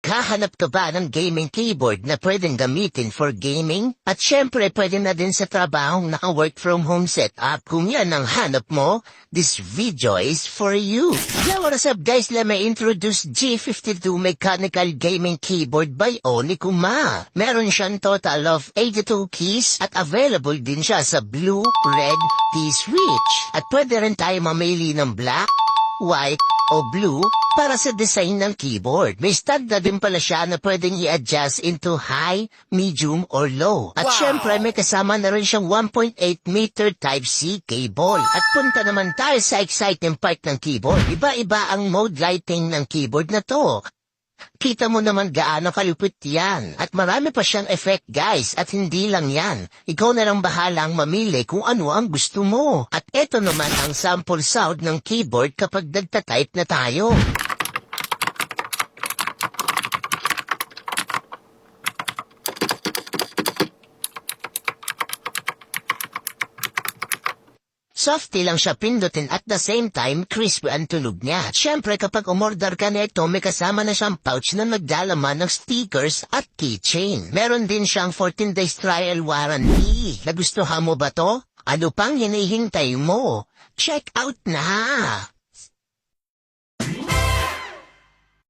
Naghahanap ka ba ng gaming keyboard na pwedeng gamitin for gaming? At syempre pwede na din sa trabahong naka-work from home setup. Kung yan ang hanap mo, this video is for you. Yo, what's up guys? Let me introduce G52 Mechanical Gaming Keyboard by Onikuma. Meron siyang total of 82 keys at available din siya sa blue, red, T-switch. At pwede rin tayo mamili ng black, white, o blue para sa design ng keyboard. May stand na din pala siya na pwedeng i-adjust into high, medium, or low. At syempre may kasama na rin siyang 1.8 meter Type-C cable. At punta naman tayo sa exciting part ng keyboard. Iba-iba ang mode lighting ng keyboard na to. Kita mo naman gaano kalupit yan. At marami pa siyang effect guys. At hindi lang yan. Ikaw na lang bahalang mamili kung ano ang gusto mo. At eto naman ang sample sound ng keyboard kapag nagtatype na tayo. Softy lang siya pindutin at the same time crispy ang tunog niya. At syempre kapag umorder ka nito may kasama na siyang pouch na nagdalaman ng stickers at keychain. Meron din siyang 14 days trial warranty. Nagustuhan mo ba to? Ano pang hinihintay mo? Check out na!